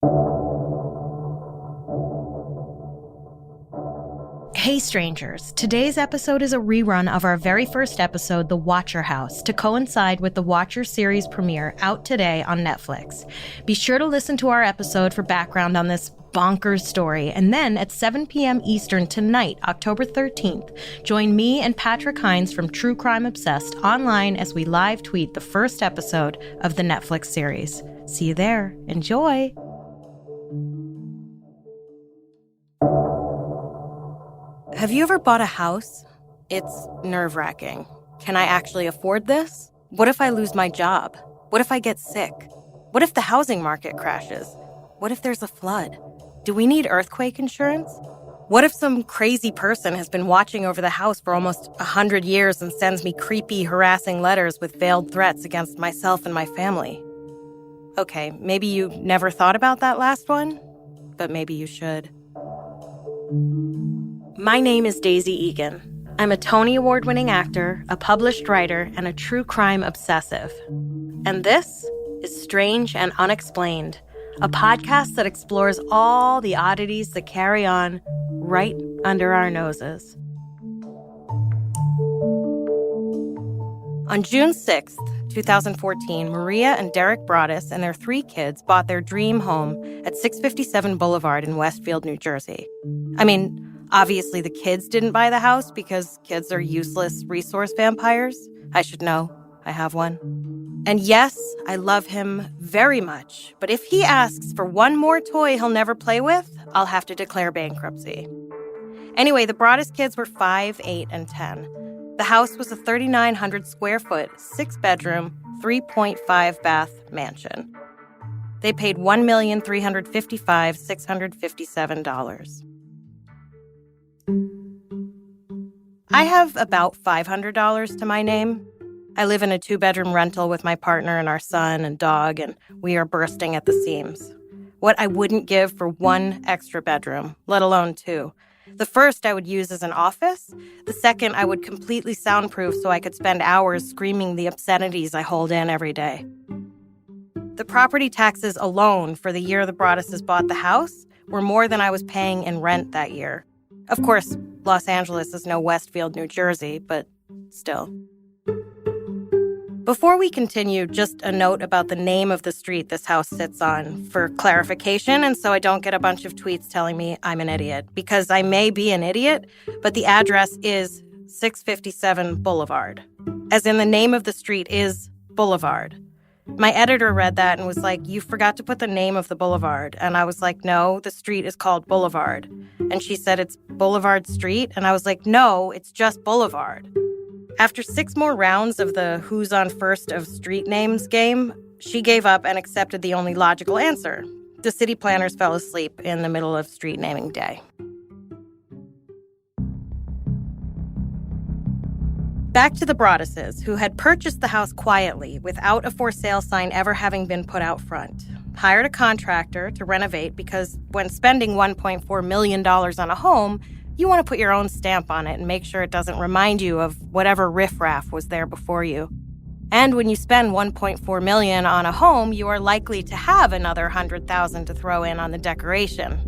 Hey strangers, today's episode is a rerun of our very first episode, The Watcher House, to coincide with the Watcher series premiere out today on Netflix. Be sure to listen to our episode for background on this bonkers story, and then at 7 p.m. Eastern tonight, October 13th, join me and Patrick Hines from True Crime Obsessed online as we live tweet the first episode of the Netflix series. See you there. Enjoy! Have you ever bought a house? It's nerve-wracking. Can I actually afford this? What if I lose my job? What if I get sick? What if the housing market crashes? What if there's a flood? Do we need earthquake insurance? What if some crazy person has been watching over the house for almost 100 years and sends me creepy, harassing letters with veiled threats against myself and my family? Okay, maybe you never thought about that last one, but maybe you should. My name is Daisy Egan. I'm a Tony Award-winning actor, a published writer, and a true crime obsessive. And this is Strange and Unexplained, a podcast that explores all the oddities that carry on right under our noses. On June 6th, 2014, Maria and Derek Broaddus and their 3 kids bought their dream home at 657 Boulevard in Westfield, New Jersey. I mean, obviously the kids didn't buy the house because kids are useless resource vampires. I should know. I have one. And yes, I love him very much. But if he asks for one more toy he'll never play with, I'll have to declare bankruptcy. Anyway, the Broaddus kids were 5, 8, and 10. The house was a 3,900 square foot, 6-bedroom, 3.5 bath mansion. They paid $1,355,657. I have about $500 to my name. I live in a 2-bedroom rental with my partner and our son and dog, and we are bursting at the seams. What I wouldn't give for 1 extra bedroom, let alone 2. The first I would use as an office. The second I would completely soundproof so I could spend hours screaming the obscenities I hold in every day. The property taxes alone for the year the Broadduses bought the house were more than I was paying in rent that year. Of course, Los Angeles is no Westfield, New Jersey, but still. Before we continue, just a note about the name of the street this house sits on for clarification, and so I don't get a bunch of tweets telling me I'm an idiot, because I may be an idiot, but the address is 657 Boulevard, as in the name of the street is Boulevard. My editor read that and was like, "You forgot to put the name of the boulevard." And I was like, "No, the street is called Boulevard." And she said, "It's Boulevard Street?" And I was like, "No, it's just Boulevard." After 6 more rounds of the who's on first of street names game, she gave up and accepted the only logical answer. The city planners fell asleep in the middle of street naming day. Back to the Broadduses, who had purchased the house quietly without a for sale sign ever having been put out front. Hired a contractor to renovate because when spending $1.4 million on a home, you want to put your own stamp on it and make sure it doesn't remind you of whatever riffraff was there before you. And when you spend $1.4 million on a home, you are likely to have another $100,000 to throw in on the decoration,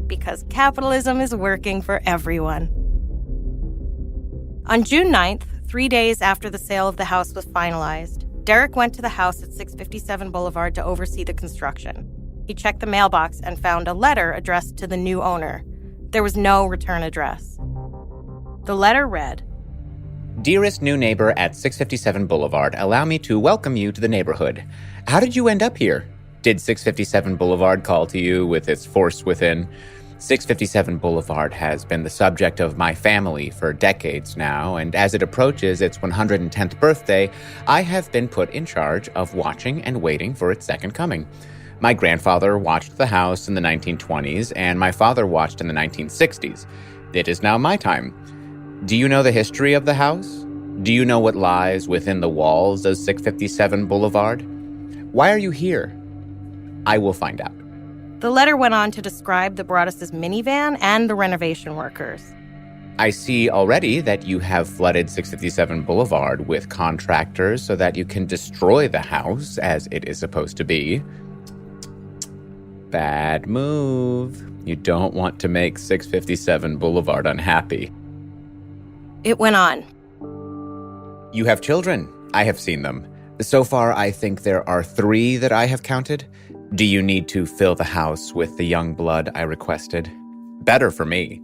because capitalism is working for everyone. On June 9th, 3 days after the sale of the house was finalized, Derek went to the house at 657 Boulevard to oversee the construction. He checked the mailbox and found a letter addressed to the new owner. There was no return address. The letter read, "Dearest new neighbor at 657 Boulevard, allow me to welcome you to the neighborhood. How did you end up here? Did 657 Boulevard call to you with its force within? 657 Boulevard has been the subject of my family for decades now, and as it approaches its 110th birthday, I have been put in charge of watching and waiting for its second coming. My grandfather watched the house in the 1920s, and my father watched in the 1960s. It is now my time. Do you know the history of the house? Do you know what lies within the walls of 657 Boulevard? Why are you here? I will find out." The letter went on to describe the Broaddus' minivan and the renovation workers. "I see already that you have flooded 657 Boulevard with contractors so that you can destroy the house as it is supposed to be. Bad move. You don't want to make 657 Boulevard unhappy. It went on. You have children. I have seen them. So far, I think there are 3 that I have counted. Do you need to fill the house with the young blood I requested? Better for me.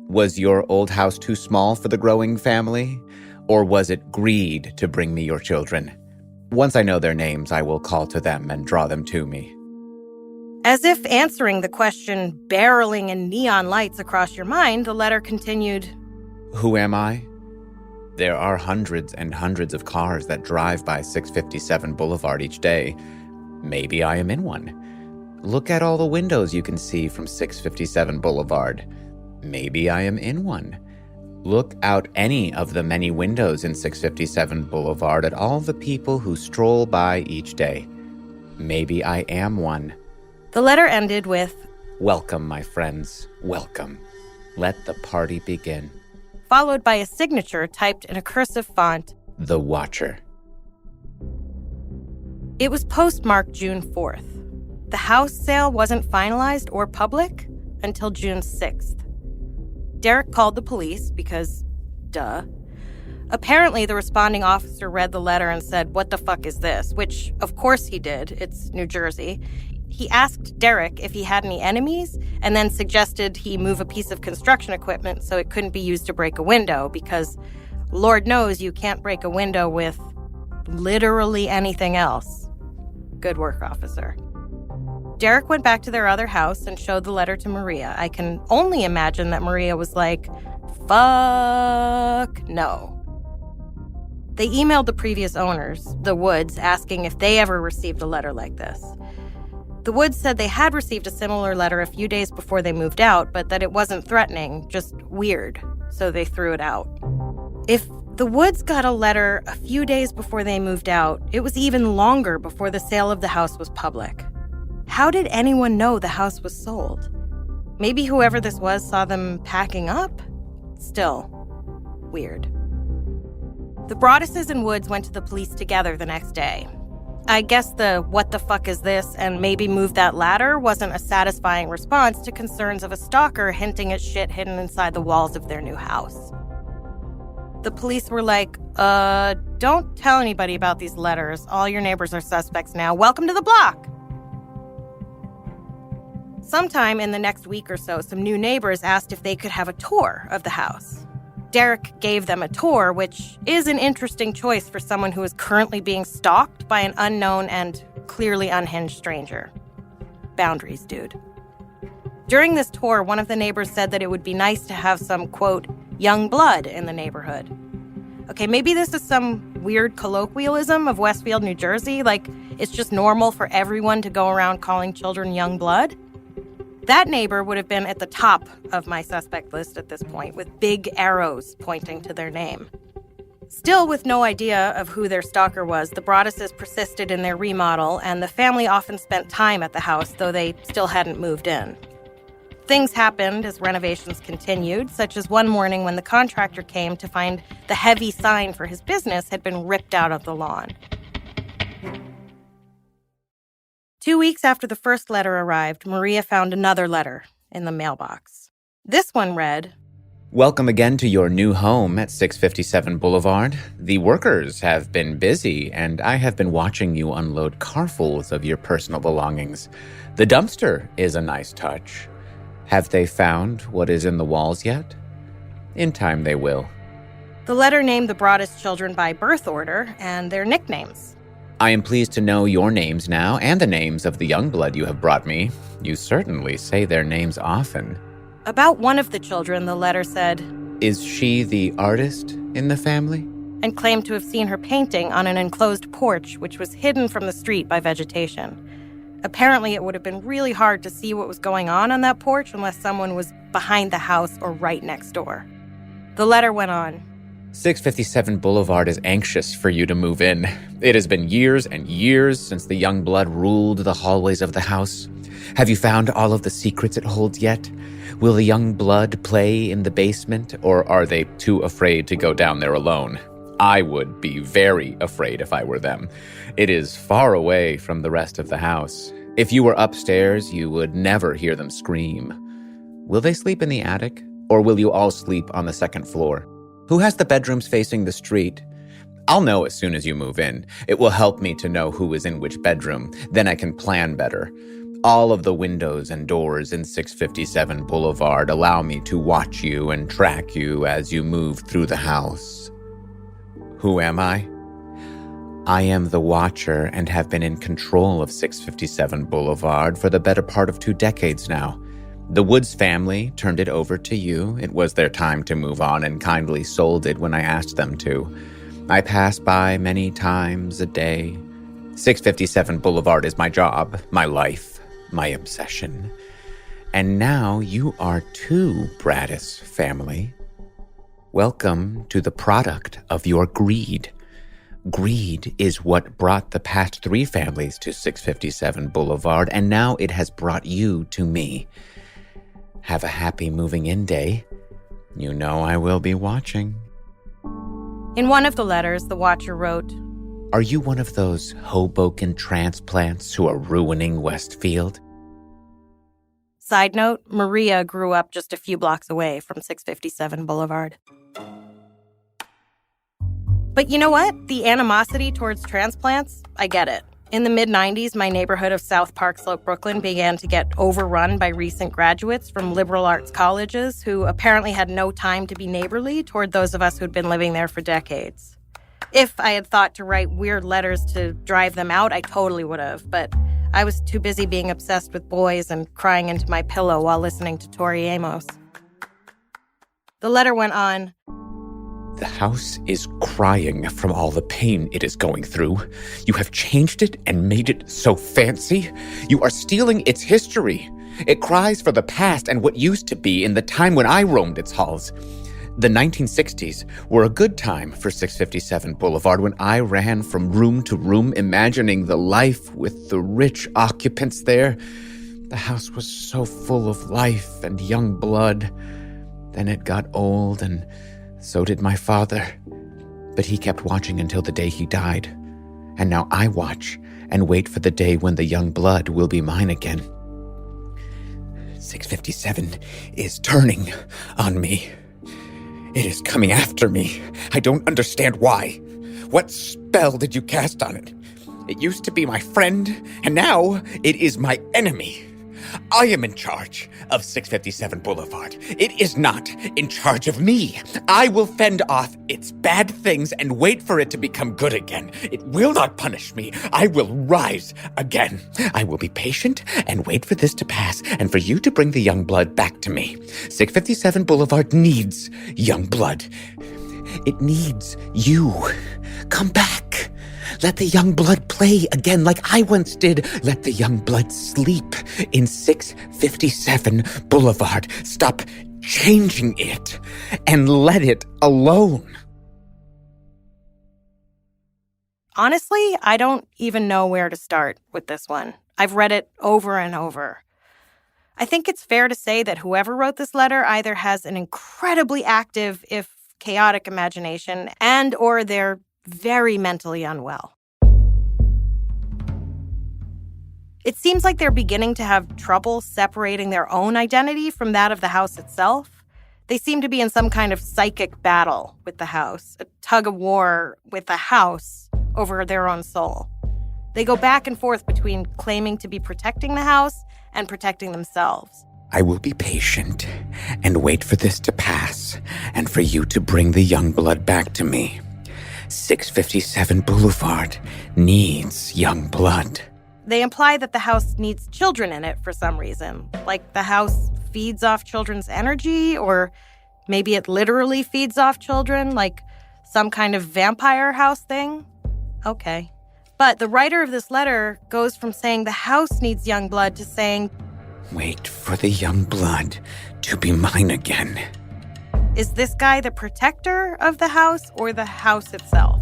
Was your old house too small for the growing family? Or was it greed to bring me your children? Once I know their names, I will call to them and draw them to me. As if answering the question barreling in neon lights across your mind, the letter continued, Who am I? There are hundreds and hundreds of cars that drive by 657 Boulevard each day. Maybe I am in one. Look at all the windows you can see from 657 Boulevard. Maybe I am in one. Look out any of the many windows in 657 Boulevard at all the people who stroll by each day. Maybe I am one. The letter ended with, Welcome, my friends. Welcome. Let the party begin. Followed by a signature typed in a cursive font, The Watcher. It was postmarked June 4th. The house sale wasn't finalized or public until June 6th. Derek called the police because, duh. Apparently, the responding officer read the letter and said, What the fuck is this? Which, of course he did. It's New Jersey. He asked Derek if he had any enemies and then suggested he move a piece of construction equipment so it couldn't be used to break a window because Lord knows you can't break a window with literally anything else. Good work, officer. Derek went back to their other house and showed the letter to Maria. I can only imagine that Maria was like, fuck no. They emailed the previous owners, the Woods, asking if they ever received a letter like this. The Woods said they had received a similar letter a few days before they moved out, but that it wasn't threatening, just weird, so they threw it out. If the Woods got a letter a few days before they moved out, it was even longer before the sale of the house was public. How did anyone know the house was sold? Maybe whoever this was saw them packing up? Still, weird. The Broadduses and Woods went to the police together the next day. I guess the what the fuck is this and maybe move that ladder wasn't a satisfying response to concerns of a stalker hinting at shit hidden inside the walls of their new house. The police were like, don't tell anybody about these letters. All your neighbors are suspects now. Welcome to the block. Sometime in the next week or so, some new neighbors asked if they could have a tour of the house. Derek gave them a tour, which is an interesting choice for someone who is currently being stalked by an unknown and clearly unhinged stranger. Boundaries, dude. During this tour, one of the neighbors said that it would be nice to have some, quote, young blood in the neighborhood. Okay, maybe this is some weird colloquialism of Westfield, New Jersey, like it's just normal for everyone to go around calling children young blood. That neighbor would have been at the top of my suspect list at this point, with big arrows pointing to their name. Still with no idea of who their stalker was, the Broadduses persisted in their remodel, and the family often spent time at the house, though they still hadn't moved in. Things happened as renovations continued, such as one morning when the contractor came to find the heavy sign for his business had been ripped out of the lawn. 2 weeks after the first letter arrived, Maria found another letter in the mailbox. This one read, Welcome again to your new home at 657 Boulevard. The workers have been busy, and I have been watching you unload carfuls of your personal belongings. The dumpster is a nice touch. Have they found what is in the walls yet? In time they will. The letter named the Broaddus children by birth order and their nicknames. I am pleased to know your names now and the names of the young blood you have brought me. You certainly say their names often. About one of the children, the letter said, Is she the artist in the family? And claimed to have seen her painting on an enclosed porch, which was hidden from the street by vegetation. Apparently, it would have been really hard to see what was going on that porch unless someone was behind the house or right next door. The letter went on. 657 Boulevard is anxious for you to move in. It has been years and years since the young blood ruled the hallways of the house. Have you found all of the secrets it holds yet? Will the young blood play in the basement, or are they too afraid to go down there alone? I would be very afraid if I were them. It is far away from the rest of the house. If you were upstairs, you would never hear them scream. Will they sleep in the attic, or will you all sleep on the second floor? Who has the bedrooms facing the street? I'll know as soon as you move in. It will help me to know who is in which bedroom. Then I can plan better. All of the windows and doors in 657 Boulevard allow me to watch you and track you as you move through the house. Who am I? I am the watcher and have been in control of 657 Boulevard for the better part of 2 decades now. The Woods family turned it over to you. It was their time to move on and kindly sold it when I asked them to. I pass by many times a day. 657 Boulevard is my job, my life, my obsession. And now you are too, Broaddus family. Welcome to the product of your greed. Greed is what brought the past 3 families to 657 Boulevard, and now it has brought you to me. Have a happy moving in day. You know I will be watching. In one of the letters, the watcher wrote, Are you one of those Hoboken transplants who are ruining Westfield? Side note, Maria grew up just a few blocks away from 657 Boulevard. But you know what? The animosity towards transplants, I get it. In the mid-90s, my neighborhood of South Park Slope, Brooklyn began to get overrun by recent graduates from liberal arts colleges who apparently had no time to be neighborly toward those of us who'd been living there for decades. If I had thought to write weird letters to drive them out, I totally would have, but I was too busy being obsessed with boys and crying into my pillow while listening to Tori Amos. The letter went on, The house is crying from all the pain it is going through. You have changed it and made it so fancy. You are stealing its history. It cries for the past and what used to be in the time when I roamed its halls. The 1960s were a good time for 657 Boulevard when I ran from room to room imagining the life with the rich occupants there. The house was so full of life and young blood. Then it got old and so did my father. But he kept watching until the day he died. And now I watch and wait for the day when the young blood will be mine again. 657 is turning on me. It is coming after me. I don't understand why. What spell did you cast on it? It used to be my friend, and now it is my enemy. I am in charge of 657 Boulevard. It is not in charge of me. I will fend off its bad things and wait for it to become good again. It will not punish me. I will rise again. I will be patient and wait for this to pass and for you to bring the young blood back to me. 657 Boulevard needs young blood. It needs you. Come back. Let the young blood play again like I once did. Let the young blood sleep in 657 Boulevard. Stop changing it and let it alone. Honestly, I don't even know where to start with this one. I've read it over and over. I think it's fair to say that whoever wrote this letter either has an incredibly active, if chaotic imagination, and or they're very mentally unwell. It seems like they're beginning to have trouble separating their own identity from that of the house itself. They seem to be in some kind of psychic battle with the house, a tug of war with the house over their own soul. They go back and forth between claiming to be protecting the house and protecting themselves. I will be patient and wait for this to pass and for you to bring the young blood back to me. 657 Boulevard needs young blood. They imply that the house needs children in it for some reason. Like the house feeds off children's energy, or maybe it literally feeds off children, like some kind of vampire house thing. Okay. But the writer of this letter goes from saying the house needs young blood to saying, Wait for the young blood to be mine again. Is this guy the protector of the house or the house itself?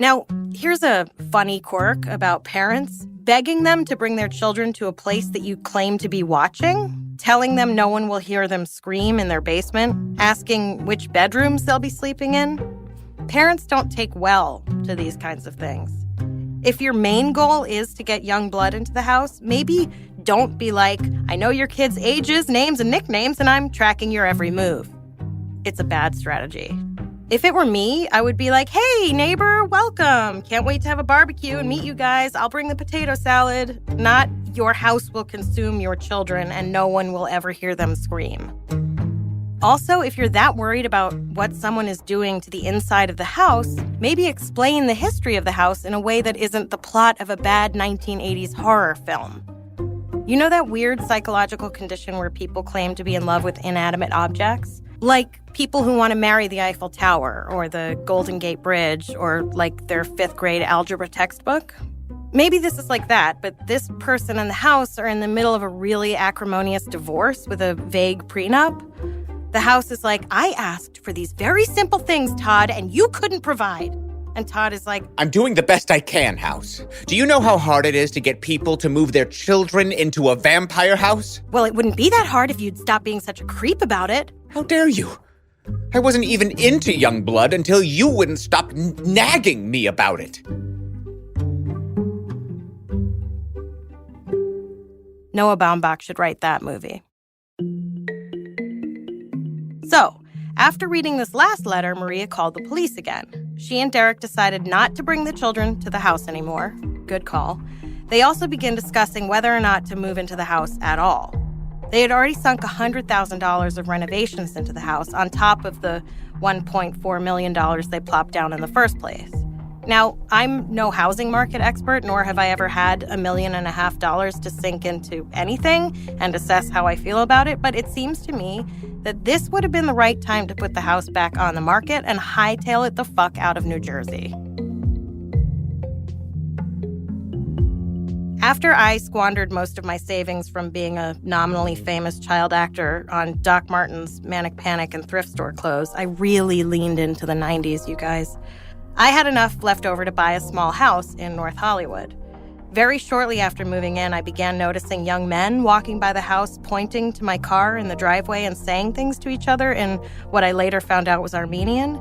Now, here's a funny quirk about parents. Begging them to bring their children to a place that you claim to be watching, telling them no one will hear them scream in their basement, asking which bedrooms they'll be sleeping in. Parents don't take well to these kinds of things. If your main goal is to get young blood into the house, maybe don't be like, I know your kids' ages, names, and nicknames, and I'm tracking your every move. It's a bad strategy. If it were me, I would be like, hey, neighbor, welcome. Can't wait to have a barbecue and meet you guys. I'll bring the potato salad. Not your house will consume your children and no one will ever hear them scream. Also, if you're that worried about what someone is doing to the inside of the house, maybe explain the history of the house in a way that isn't the plot of a bad 1980s horror film. You know that weird psychological condition where people claim to be in love with inanimate objects? Like people who want to marry the Eiffel Tower or the Golden Gate Bridge or like their 5th grade algebra textbook? Maybe this is like that, but this person and the house are in the middle of a really acrimonious divorce with a vague prenup. The house is like, I asked for these very simple things, Todd, and you couldn't provide. And Todd is like, I'm doing the best I can, house. Do you know how hard it is to get people to move their children into a vampire house? well, it wouldn't be that hard if you'd stop being such a creep about it. How dare you? I wasn't even into young blood until you wouldn't stop nagging me about it. Noah Baumbach should write that movie. So, after reading this last letter, Maria called the police again. She and Derek decided not to bring the children to the house anymore. Good call. They also began discussing whether or not to move into the house at all. They had already sunk $100,000 of renovations into the house on top of the $1.4 million they plopped down in the first place. Now, I'm no housing market expert, nor have I ever had $1.5 million to sink into anything and assess how I feel about it, but it seems to me that this would have been the right time to put the house back on the market and hightail it the fuck out of New Jersey. After I squandered most of my savings from being a nominally famous child actor on Doc Martens' Manic Panic and thrift store clothes, I really leaned into the 90s, you guys. I had enough left over to buy a small house in North Hollywood. Very shortly after moving in, I began noticing young men walking by the house, pointing to my car in the driveway and saying things to each other in what I later found out was Armenian.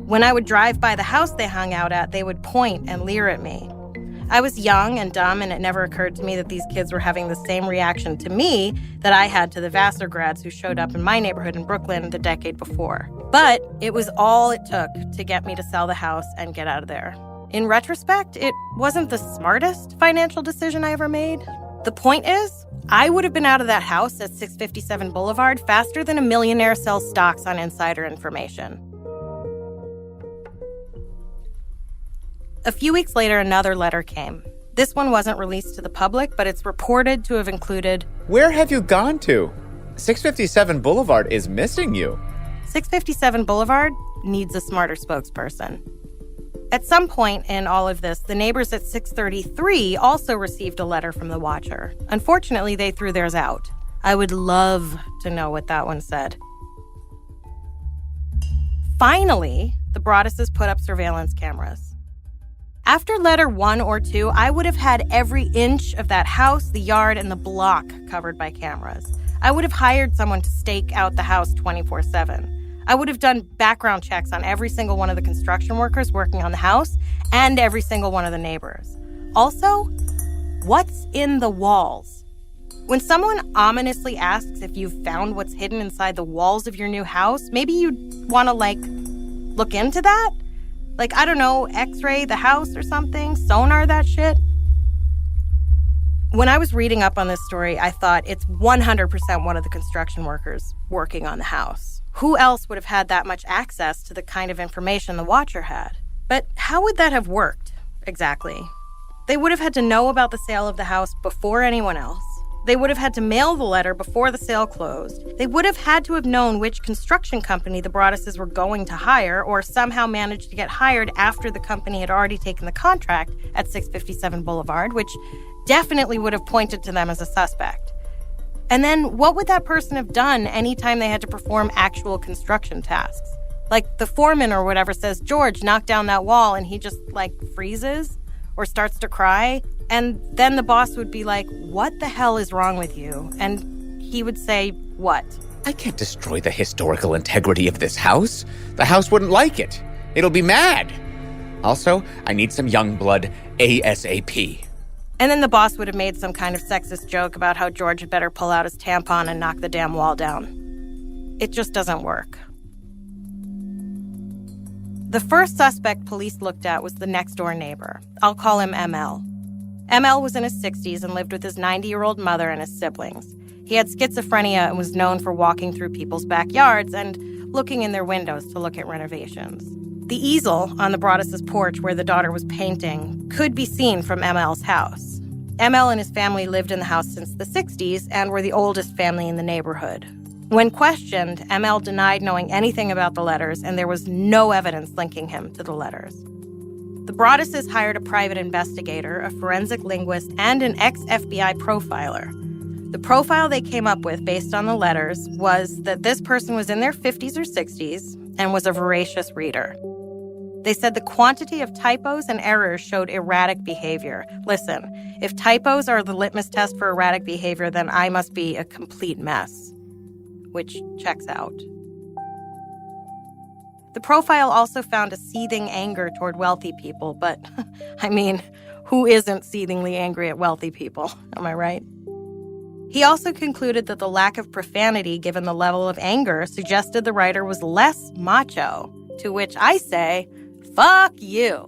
When I would drive by the house they hung out at, they would point and leer at me. I was young and dumb, and it never occurred to me that these kids were having the same reaction to me that I had to the Vassar grads who showed up in my neighborhood in Brooklyn the decade before. But it was all it took to get me to sell the house and get out of there. In retrospect, it wasn't the smartest financial decision I ever made. The point is, I would have been out of that house at 657 Boulevard faster than a millionaire sells stocks on insider information. A few weeks later, another letter came. This one wasn't released to the public, but it's reported to have included, Where have you gone to? 657 Boulevard is missing you. 657 Boulevard needs a smarter spokesperson. At some point in all of this, the neighbors at 633 also received a letter from the Watcher. Unfortunately, they threw theirs out. I would love to know what that one said. Finally, the Broadduses put up surveillance cameras. After letter 1 or 2, I would have had every inch of that house, the yard, and the block covered by cameras. I would have hired someone to stake out the house 24/7. I would have done background checks on every single one of the construction workers working on the house and every single one of the neighbors. Also, what's in the walls? When someone ominously asks if you've found what's hidden inside the walls of your new house, maybe you'd want to, look into that? I don't know, X-ray the house or something, sonar that shit. When I was reading up on this story, I thought it's 100% one of the construction workers working on the house. Who else would have had that much access to the kind of information the Watcher had? But how would that have worked, exactly? They would have had to know about the sale of the house before anyone else. They would have had to mail the letter before the sale closed. They would have had to have known which construction company the Broadduses were going to hire, or somehow managed to get hired after the company had already taken the contract at 657 Boulevard, which definitely would have pointed to them as a suspect. And then what would that person have done anytime they had to perform actual construction tasks? The foreman or whatever says, George, knock down that wall, and he just, freezes or starts to cry. And then the boss would be like, what the hell is wrong with you? And he would say, what? I can't destroy the historical integrity of this house. The house wouldn't like it. It'll be mad. Also, I need some young blood ASAP. And then the boss would have made some kind of sexist joke about how George had better pull out his tampon and knock the damn wall down. It just doesn't work. The first suspect police looked at was the next-door neighbor. I'll call him ML. ML was in his 60s and lived with his 90-year-old mother and his siblings. He had schizophrenia and was known for walking through people's backyards and looking in their windows to look at renovations. The easel on the Broaddus' porch where the daughter was painting could be seen from ML's house. ML and his family lived in the house since the 60s and were the oldest family in the neighborhood. When questioned, ML denied knowing anything about the letters, and there was no evidence linking him to the letters. The Broadduses hired a private investigator, a forensic linguist, and an ex-FBI profiler. The profile they came up with based on the letters was that this person was in their 50s or 60s and was a voracious reader. They said the quantity of typos and errors showed erratic behavior. Listen, if typos are the litmus test for erratic behavior, then I must be a complete mess. Which checks out. The profile also found a seething anger toward wealthy people, but, I mean, who isn't seethingly angry at wealthy people? Am I right? He also concluded that the lack of profanity, given the level of anger, suggested the writer was less macho, to which I say, fuck you.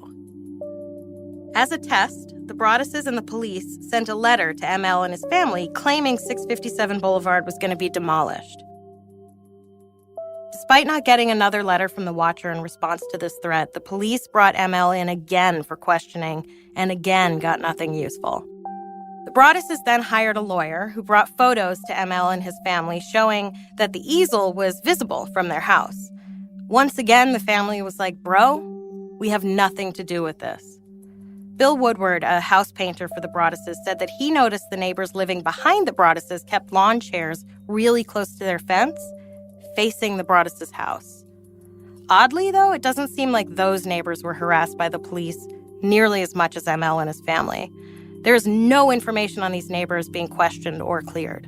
As a test, the Broadduses and the police sent a letter to ML and his family claiming 657 Boulevard was going to be demolished. Despite not getting another letter from the Watcher in response to this threat, the police brought ML in again for questioning and again got nothing useful. The Broadduses then hired a lawyer who brought photos to ML and his family showing that the easel was visible from their house. Once again, the family was like, bro, we have nothing to do with this. Bill Woodward, a house painter for the Broadduses, said that he noticed the neighbors living behind the Broadduses kept lawn chairs really close to their fence, facing the Broadduses' house. Oddly, though, it doesn't seem like those neighbors were harassed by the police nearly as much as ML and his family. There's no information on these neighbors being questioned or cleared.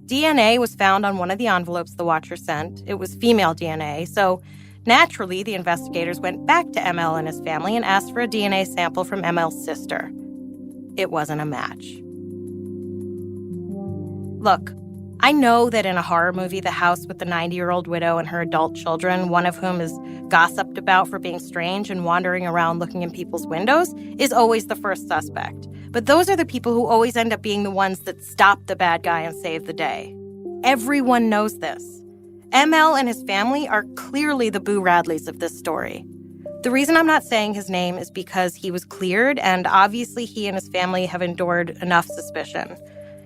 DNA was found on one of the envelopes the Watcher sent. It was female DNA, so naturally the investigators went back to ML and his family and asked for a DNA sample from ML's sister. It wasn't a match. Look, I know that in a horror movie, the house with the 90-year-old widow and her adult children, one of whom is gossiped about for being strange and wandering around looking in people's windows, is always the first suspect. But those are the people who always end up being the ones that stop the bad guy and save the day. Everyone knows this. ML and his family are clearly the Boo Radleys of this story. The reason I'm not saying his name is because he was cleared, and obviously he and his family have endured enough suspicion.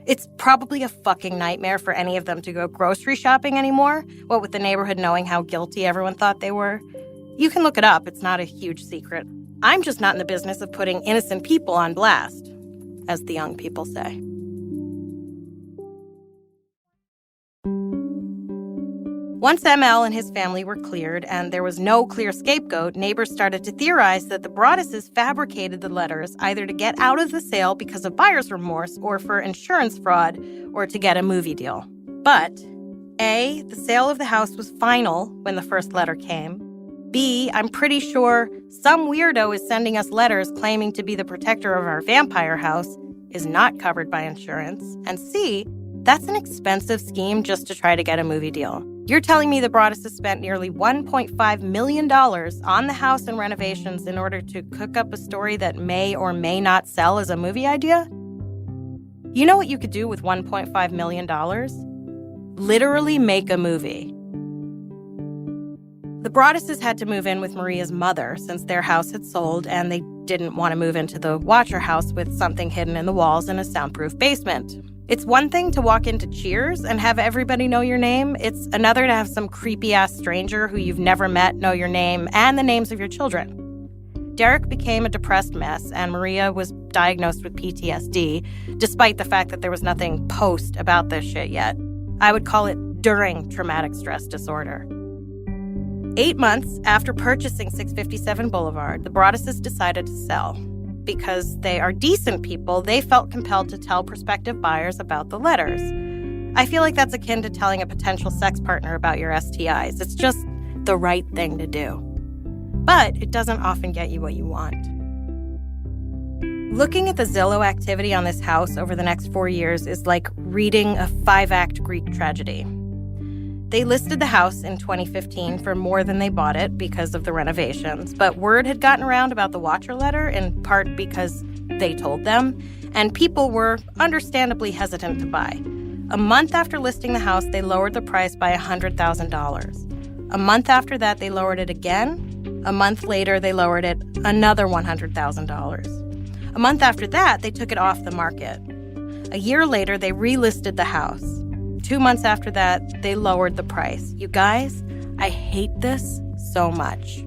It's probably a fucking nightmare for any of them to go grocery shopping anymore, what with the neighborhood knowing how guilty everyone thought they were. You can look it up, it's not a huge secret. I'm just not in the business of putting innocent people on blast, as the young people say. Once ML and his family were cleared and there was no clear scapegoat, neighbors started to theorize that the Broadduses fabricated the letters either to get out of the sale because of buyer's remorse or for insurance fraud or to get a movie deal. But A, the sale of the house was final when the first letter came. B, I'm pretty sure some weirdo is sending us letters claiming to be the protector of our vampire house is not covered by insurance. And C, that's an expensive scheme just to try to get a movie deal. You're telling me the Broadduses spent nearly $1.5 million on the house and renovations in order to cook up a story that may or may not sell as a movie idea? You know what you could do with $1.5 million? Literally make a movie. The Broadduses had to move in with Maria's mother since their house had sold and they didn't want to move into the Watcher house with something hidden in the walls in a soundproof basement. It's one thing to walk into Cheers and have everybody know your name. It's another to have some creepy-ass stranger who you've never met know your name and the names of your children. Derek became a depressed mess, and Maria was diagnosed with PTSD, despite the fact that there was nothing post about this shit yet. I would call it during traumatic stress disorder. 8 months after purchasing 657 Boulevard, the Broadduses decided to sell. Because they are decent people, they felt compelled to tell prospective buyers about the letters. I feel like that's akin to telling a potential sex partner about your STIs. It's just the right thing to do. But it doesn't often get you what you want. Looking at the Zillow activity on this house over the next 4 years is like reading a 5-act Greek tragedy. They listed the house in 2015 for more than they bought it because of the renovations, but word had gotten around about the Watcher letter, in part because they told them, and people were understandably hesitant to buy. A month after listing the house, they lowered the price by $100,000. A month after that, they lowered it again. A month later, they lowered it another $100,000. A month after that, they took it off the market. A year later, they relisted the house. 2 months after that, they lowered the price. You guys, I hate this so much.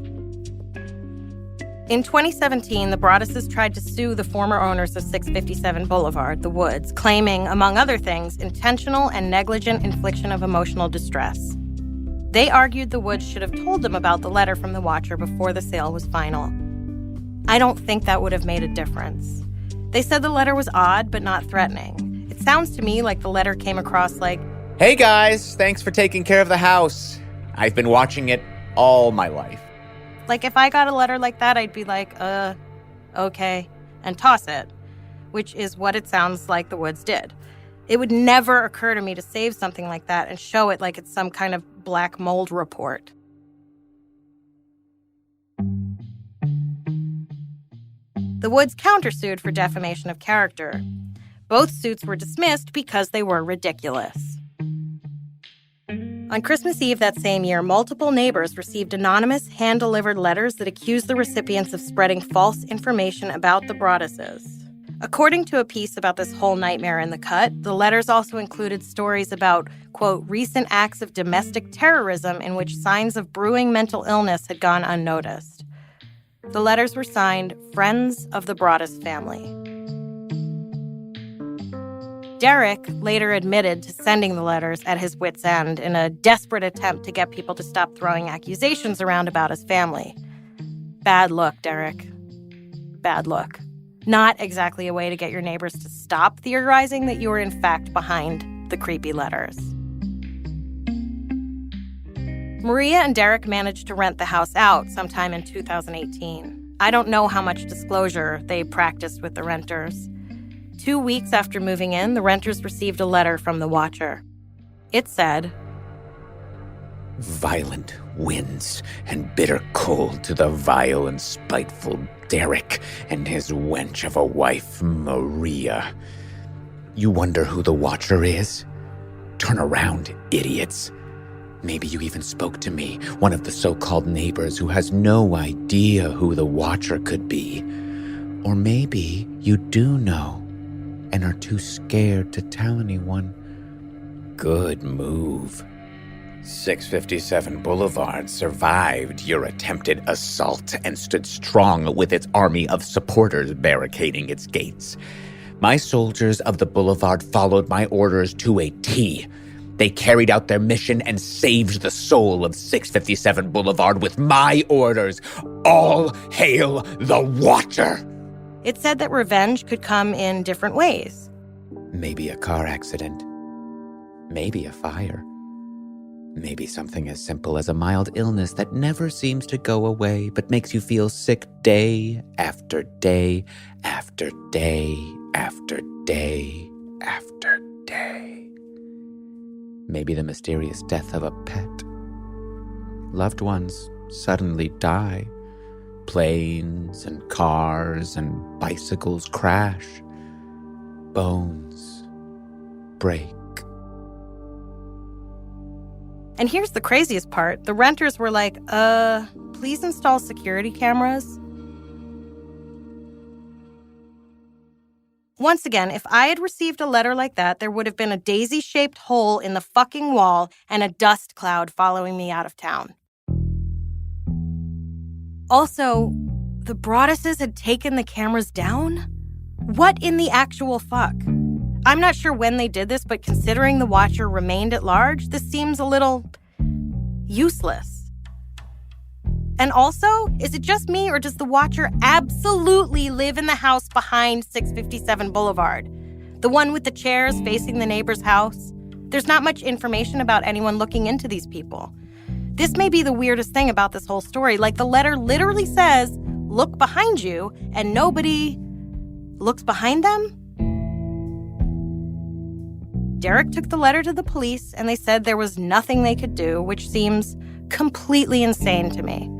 In 2017, the Broadduses tried to sue the former owners of 657 Boulevard, the Woods, claiming, among other things, intentional and negligent infliction of emotional distress. They argued the Woods should have told them about the letter from the Watcher before the sale was final. I don't think that would have made a difference. They said the letter was odd but not threatening. It sounds to me like the letter came across like, "Hey guys, thanks for taking care of the house. I've been watching it all my life." Like if I got a letter like that, I'd be like, okay, and toss it, which is what it sounds like the Woods did. It would never occur to me to save something like that and show it like it's some kind of black mold report. The Woods countersued for defamation of character. Both suits were dismissed because they were ridiculous. On Christmas Eve that same year, multiple neighbors received anonymous, hand-delivered letters that accused the recipients of spreading false information about the Broadduses. According to a piece about this whole nightmare in The Cut, the letters also included stories about, quote, recent acts of domestic terrorism in which signs of brewing mental illness had gone unnoticed. The letters were signed, Friends of the Broaddus Family. Derek later admitted to sending the letters at his wit's end in a desperate attempt to get people to stop throwing accusations around about his family. Bad look, Derek. Bad look. Not exactly a way to get your neighbors to stop theorizing that you were in fact behind the creepy letters. Maria and Derek managed to rent the house out sometime in 2018. I don't know how much disclosure they practiced with the renters. 2 weeks after moving in, the renters received a letter from the Watcher. It said, "Violent winds and bitter cold to the vile and spiteful Derek and his wench of a wife, Maria. You wonder who the Watcher is? Turn around, idiots. Maybe you even spoke to me, one of the so-called neighbors who has no idea who the Watcher could be. Or maybe you do know and are too scared to tell anyone. Good move. 657 Boulevard survived your attempted assault and stood strong with its army of supporters barricading its gates. My soldiers of the Boulevard followed my orders to a T. They carried out their mission and saved the soul of 657 Boulevard with my orders. All hail the Watcher!" It said that revenge could come in different ways. Maybe a car accident. Maybe a fire. Maybe something as simple as a mild illness that never seems to go away but makes you feel sick day after day after day after day after day. Maybe the mysterious death of a pet. Loved ones suddenly die. Planes and cars and bicycles crash. Bones break. And here's the craziest part. The renters were like, please install security cameras. Once again, if I had received a letter like that, there would have been a daisy-shaped hole in the fucking wall and a dust cloud following me out of town. Also, the Broadduses had taken the cameras down? What in the actual fuck? I'm not sure when they did this, but considering the Watcher remained at large, this seems a little useless. And also, is it just me or does the Watcher absolutely live in the house behind 657 Boulevard? The one with the chairs facing the neighbor's house? There's not much information about anyone looking into these people. This may be the weirdest thing about this whole story. Like, the letter literally says, look behind you, and nobody looks behind them? Derek took the letter to the police, and they said there was nothing they could do, which seems completely insane to me.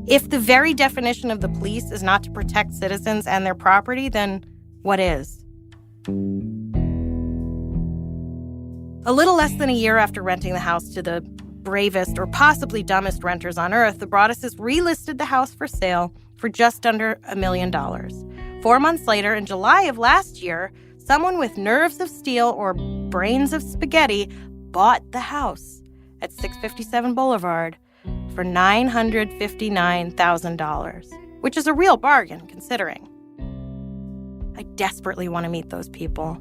If the very definition of the police is not to protect citizens and their property, then what is? A little less than a year after renting the house to the bravest or possibly dumbest renters on earth, the Broadduses relisted the house for sale for just under $1 million. 4 months later, in July of last year, someone with nerves of steel or brains of spaghetti bought the house at 657 Boulevard for $959,000, which is a real bargain considering. I desperately want to meet those people.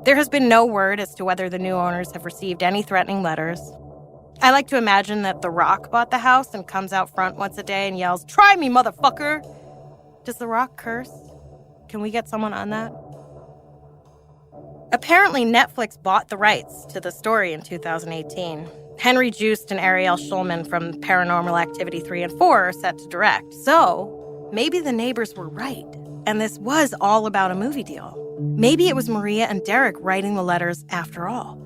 There has been no word as to whether the new owners have received any threatening letters. I like to imagine that The Rock bought the house and comes out front once a day and yells, "Try me, motherfucker!" Does The Rock curse? Can we get someone on that? Apparently, Netflix bought the rights to the story in 2018. Henry Joost and Ariel Schulman from Paranormal Activity 3 and 4 are set to direct. So, maybe the neighbors were right, and this was all about a movie deal. Maybe it was Maria and Derek writing the letters after all.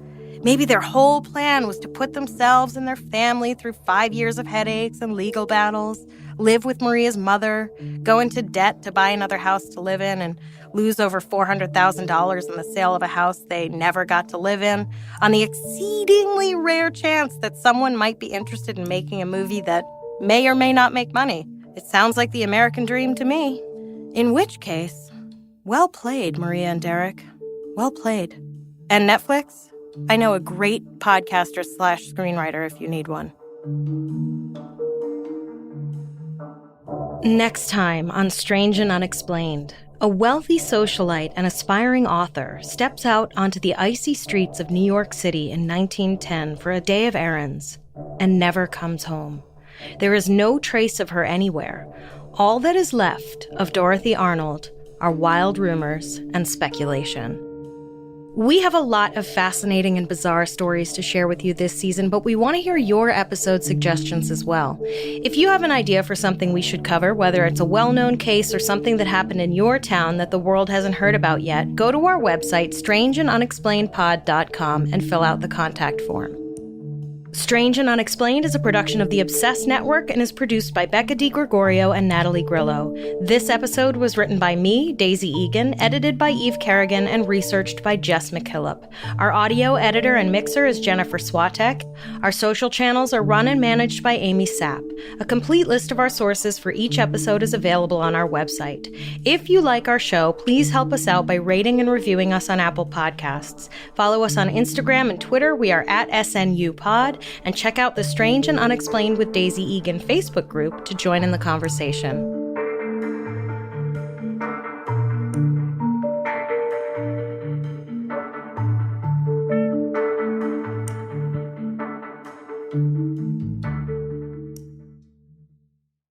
Maybe their whole plan was to put themselves and their family through 5 years of headaches and legal battles, live with Maria's mother, go into debt to buy another house to live in, and lose over $400,000 in the sale of a house they never got to live in, on the exceedingly rare chance that someone might be interested in making a movie that may or may not make money. It sounds like the American dream to me. In which case, well played, Maria and Derek. Well played. And Netflix, I know a great podcaster/screenwriter if you need one. Next time on Strange and Unexplained, a wealthy socialite and aspiring author steps out onto the icy streets of New York City in 1910 for a day of errands and never comes home. There is no trace of her anywhere. All that is left of Dorothy Arnold are wild rumors and speculation. We have a lot of fascinating and bizarre stories to share with you this season, but we want to hear your episode suggestions as well. If you have an idea for something we should cover, whether it's a well-known case or something that happened in your town that the world hasn't heard about yet, go to our website, strangeandunexplainedpod.com, and fill out the contact form. Strange and Unexplained is a production of the Obsessed Network and is produced by Becca DiGregorio and Natalie Grillo. This episode was written by me, Daisy Egan, edited by Eve Kerrigan, and researched by Jess McKillop. Our audio editor and mixer is Jennifer Swatek. Our social channels are run and managed by Amy Sapp. A complete list of our sources for each episode is available on our website. If you like our show, please help us out by rating and reviewing us on Apple Podcasts. Follow us on Instagram and Twitter. We are at SNUpod. And check out the Strange and Unexplained with Daisy Egan Facebook group to join in the conversation.